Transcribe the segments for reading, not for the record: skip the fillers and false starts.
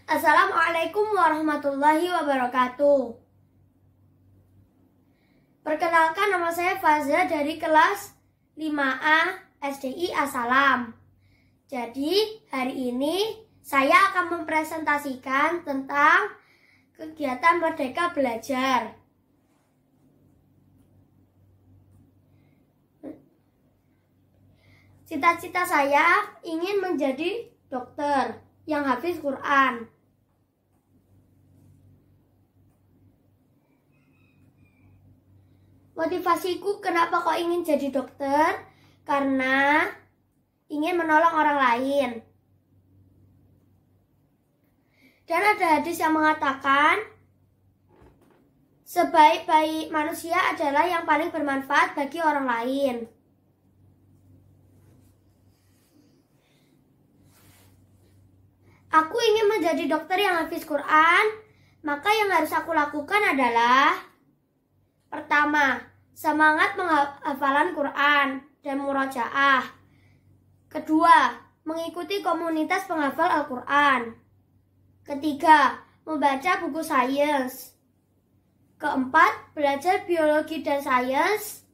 Assalamualaikum warahmatullahi wabarakatuh. Perkenalkan, nama saya Faza dari kelas 5A SDI As-Salam. Jadi hari ini saya akan mempresentasikan tentang kegiatan Merdeka Belajar. Cita-cita saya ingin menjadi dokter yang hafiz Quran. Motivasiku kenapa kok ingin jadi dokter? Karena ingin menolong orang lain. Dan ada hadis yang mengatakan, sebaik-baik manusia adalah yang paling bermanfaat bagi orang lain. Aku ingin menjadi dokter yang hafiz Quran, maka yang harus aku lakukan adalah: pertama, semangat penghafalan Quran dan murojaah. Kedua, mengikuti komunitas penghafal Al-Quran. Ketiga, membaca buku sains. Keempat, belajar biologi dan sains.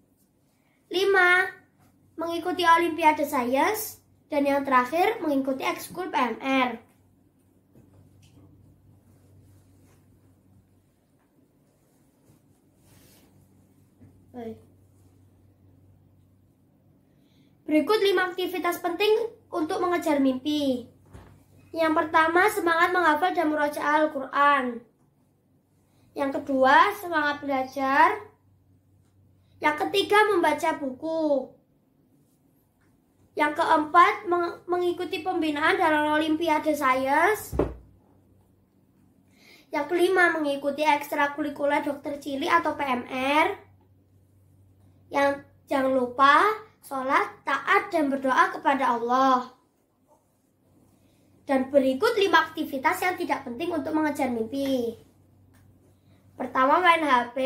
5, mengikuti olimpiade sains. Dan yang terakhir, mengikuti ekskul PMR. Berikut 5 aktivitas penting untuk mengejar mimpi. Yang pertama, semangat menghafal dan murojaah Al-Quran. Yang kedua, semangat belajar. Yang ketiga, membaca buku. Yang keempat, mengikuti pembinaan dalam olimpiade sains. Yang kelima, mengikuti ekstrakurikuler dokter cilik atau PMR. Yang jangan lupa sholat, taat, dan berdoa kepada Allah. Dan berikut 5 aktivitas yang tidak penting untuk mengejar mimpi. Pertama, main HP.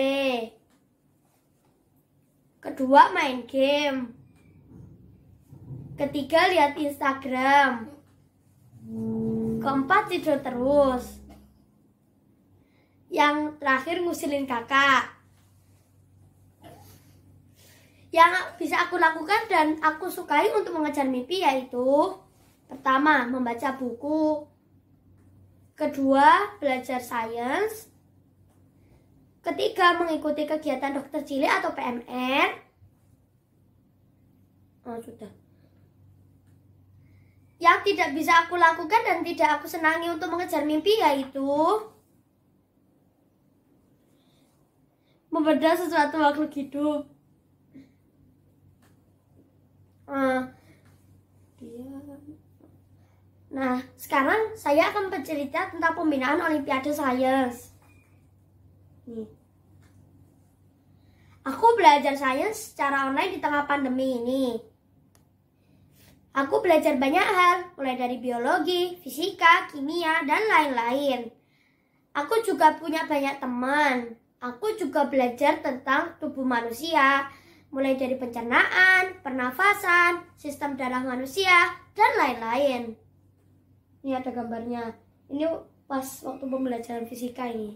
Kedua, main game. Ketiga, lihat Instagram. Keempat, tidur terus. Yang terakhir, ngusilin kakak. Yang bisa aku lakukan dan aku sukai untuk mengejar mimpi yaitu: pertama, membaca buku. Kedua, belajar sains. Ketiga, mengikuti kegiatan dokter cilik atau PMR. Sudah. Yang tidak bisa aku lakukan dan tidak aku senangi untuk mengejar mimpi yaitu membedah sesuatu makhluk hidup. Nah, sekarang saya akan bercerita tentang pembinaan olimpiade sains. Aku belajar sains secara online di tengah pandemi ini. Aku belajar banyak hal, mulai dari biologi, fisika, kimia, dan lain-lain. Aku juga punya banyak teman. Aku juga belajar tentang tubuh manusia, mulai dari pencernaan, pernafasan, sistem darah manusia, dan lain-lain. Ini ada gambarnya. Ini pas waktu pembelajaran fisika ini.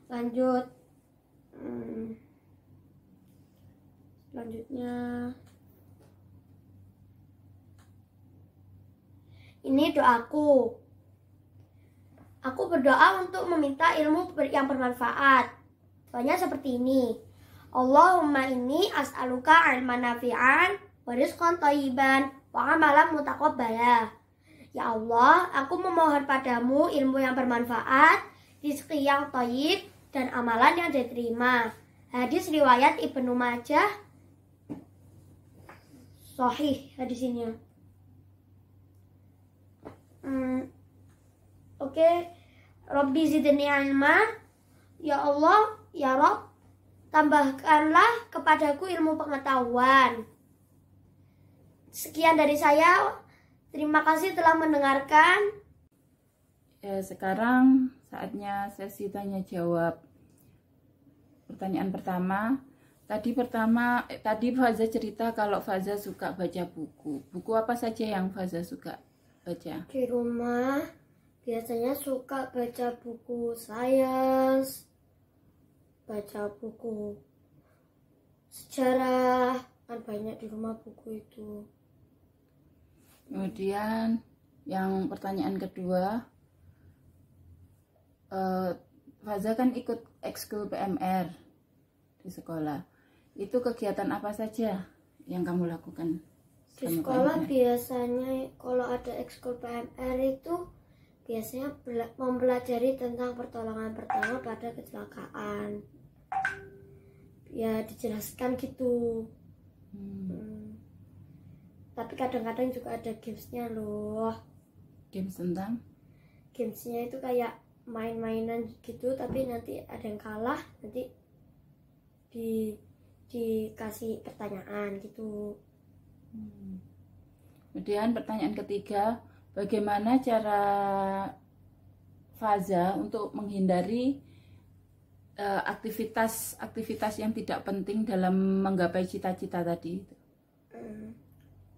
Lanjut. Selanjutnya. Ini doaku. Aku berdoa untuk meminta ilmu yang bermanfaat. Doanya seperti ini. Allahumma inni as'aluka ilman nafi'an wa rizqan thayyiban wa amalan mutaqabbala. Ya Allah, aku memohon padamu ilmu yang bermanfaat, rezeki yang thayyib, dan amalan yang diterima. Hadis riwayat Ibnu Majah. Sahih hadisnya. Oke. Rabbi zidni ilma. Ya Allah, ya Rabb, tambahkanlah kepadaku ilmu pengetahuan. Sekian dari saya. Terima kasih telah mendengarkan. Sekarang saatnya sesi tanya jawab. Pertanyaan pertama, Tadi Faza cerita kalau Faza suka baca buku. Buku apa saja yang Faza suka? baca? Di rumah biasanya suka baca buku sains, baca buku sejarah, kan banyak di rumah buku itu. Kemudian yang pertanyaan kedua, Faza kan ikut ekskul PMR di sekolah. Itu kegiatan apa saja yang kamu lakukan? Di selama sekolah PMR? biasanya kalau ada ekskul PMR itu biasanya mempelajari tentang pertolongan pertama pada kecelakaan. Ya dijelaskan gitu. Tapi kadang-kadang juga ada gamesnya loh. Games tentang? Gamesnya itu kayak main-mainan gitu, tapi nanti ada yang kalah, nanti dikasih pertanyaan gitu. Kemudian pertanyaan ketiga, bagaimana cara Faza untuk menghindari aktivitas yang tidak penting dalam menggapai cita-cita tadi?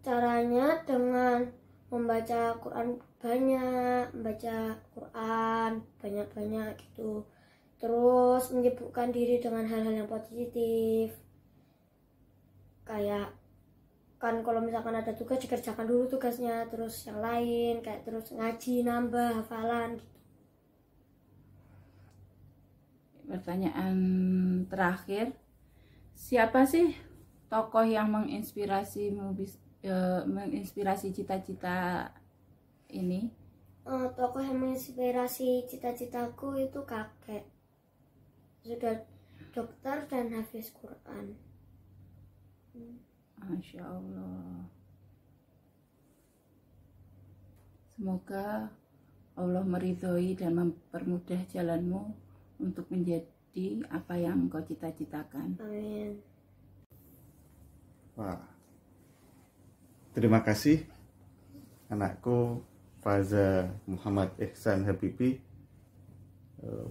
Caranya dengan membaca Quran banyak-banyak gitu. Terus menyibukkan diri dengan hal-hal yang positif. Kayak kan kalau misalkan ada tugas dikerjakan dulu tugasnya, terus yang lain kayak terus ngaji, nambah hafalan gitu. Pertanyaan terakhir, siapa sih tokoh yang menginspirasi cita-cita ini? Tokoh yang menginspirasi cita-citaku itu kakek, sudah dokter dan hafiz Quran. Masya Allah. Semoga Allah meridhoi dan mempermudah jalanmu untuk menjadi apa yang engkau cita-citakan. Amin. Wah, terima kasih anakku Faza Muhammad Ihsan Habibi.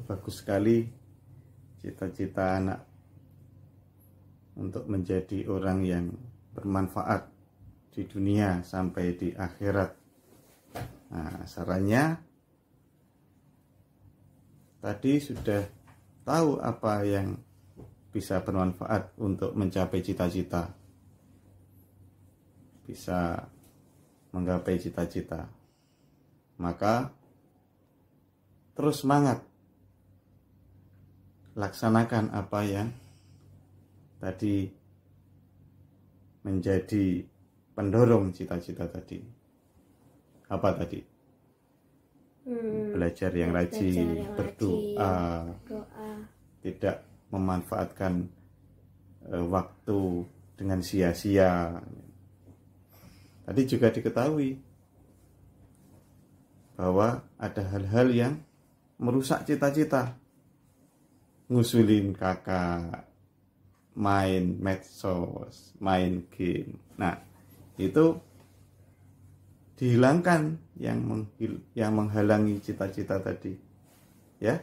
Bagus sekali cita-cita anak untuk menjadi orang yang bermanfaat di dunia sampai di akhirat. Nah, sarannya tadi sudah tahu apa yang bisa bermanfaat untuk mencapai cita-cita, bisa menggapai cita-cita. Maka terus semangat, laksanakan apa yang tadi menjadi pendorong cita-cita tadi. Apa tadi? Belajar yang rajin, berdoa, tidak memanfaatkan waktu dengan sia-sia. Tadi juga diketahui bahwa ada hal-hal yang merusak cita-cita. Ngusulin kakak, main medsos, main game. Nah, itu dihilangkan yang menghalangi cita-cita tadi. Ya.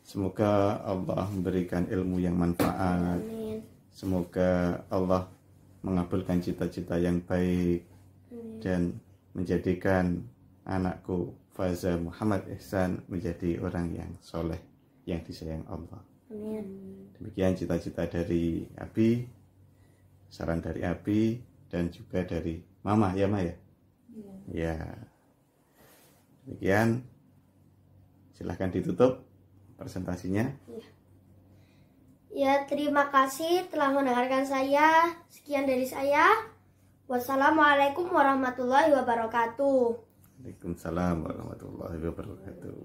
Semoga Allah memberikan ilmu yang manfaat. Amin. Semoga Allah mengabulkan cita-cita yang baik. Dan menjadikan anakku Faza Muhammad Ihsan menjadi orang yang soleh, yang disayang Allah. Amin. Demikian cita-cita dari Abi, saran dari Abi, dan juga dari Mama, ya Ma ya? Ya. Demikian, silahkan ditutup presentasinya. Ya, terima kasih telah mendengarkan saya. Sekian dari saya. Wassalamualaikum warahmatullahi wabarakatuh. Waalaikumsalam warahmatullahi wabarakatuh.